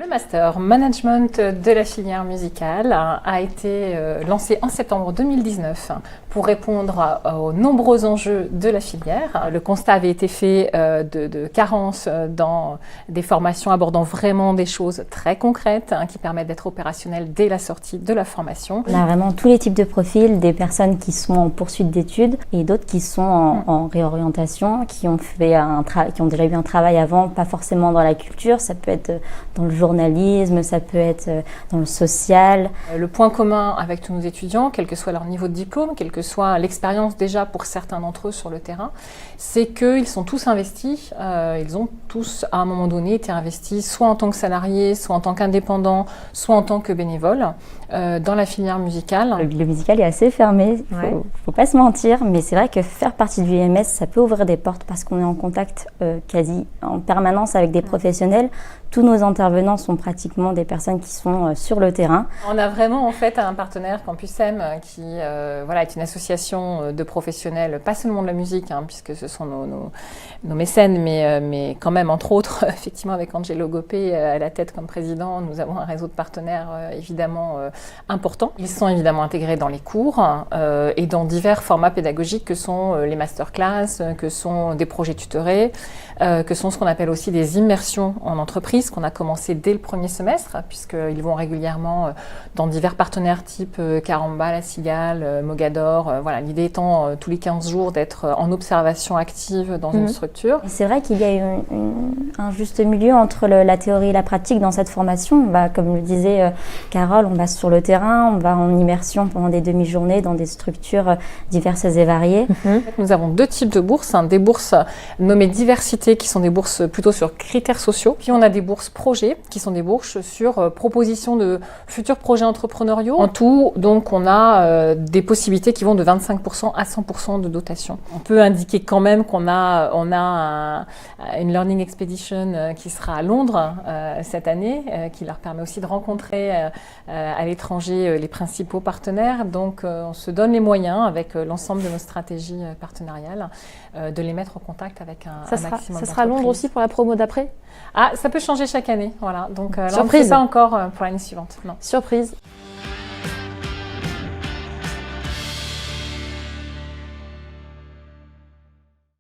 master management de la filière musicale a été lancé en septembre 2019 pour répondre aux nombreux enjeux de la filière. Le constat avait été fait de carences dans des formations abordant vraiment des choses très concrètes qui permettent d'être opérationnelles dès la sortie de la formation. On a vraiment tous les types de profils, des personnes qui sont en poursuite d'études et d'autres qui sont en réorientation, qui ont déjà eu un travail avant, pas forcément dans la culture, ça peut être dans le journalisme, ça peut être dans le social. Le point commun avec tous nos étudiants, quel que soit leur niveau de diplôme, quelle que soit l'expérience déjà pour certains d'entre eux sur le terrain, c'est qu'ils sont tous investis, ils ont tous à un moment donné été investis soit en tant que salariés, soit en tant qu'indépendants, soit en tant que bénévoles dans la filière musicale. Le musical est assez fermé, faut pas se mentir, mais c'est vrai que faire partie du UMS, ça peut ouvrir des portes parce qu'on est en contact quasi en permanence avec des professionnels. Tous nos intervenants sont pratiquement des personnes qui sont sur le terrain. On a vraiment en fait un partenaire Campus M qui est une association de professionnels, pas seulement de la musique, puisque ce sont nos mécènes, mais quand même entre autres, effectivement avec Angelo Gopé à la tête comme président, nous avons un réseau de partenaires évidemment important. Ils sont évidemment intégrés dans les cours et dans divers formats pédagogiques que sont les masterclass, que sont des projets tutorés, que sont ce qu'on appelle aussi des immersions en entreprise qu'on a commencé dès le premier semestre, puisqu'ils vont régulièrement dans divers partenaires type Caramba, La Cigale, Mogador. L'idée étant tous les 15 jours d'être en observation active dans une structure. C'est vrai qu'il y a un juste milieu entre la théorie et la pratique dans cette formation. Comme le disait Carole, on va sur le terrain, on va en immersion pendant des demi-journées dans des structures diverses et variées. Nous avons deux types de bourses, des bourses nommées diversité qui sont des bourses plutôt sur critères sociaux, puis on a des bourses projets qui sont des bourses sur proposition de futurs projets entrepreneuriaux. En tout, donc, on a des possibilités qui vont de 25% à 100% de dotation. On peut indiquer quand même qu'on a une Learning Expedition qui sera à Londres cette année, qui leur permet aussi de rencontrer à l'étranger les principaux partenaires. Donc, on se donne les moyens avec l'ensemble de nos stratégies partenariales de les mettre en contact avec un maximum d'entreprises. Ça sera à Londres aussi pour la promo d'après ? Ça peut changer chaque année, voilà. Donc, là, on ne Surprise. sait pas encore pour l'année suivante. Non. Surprise.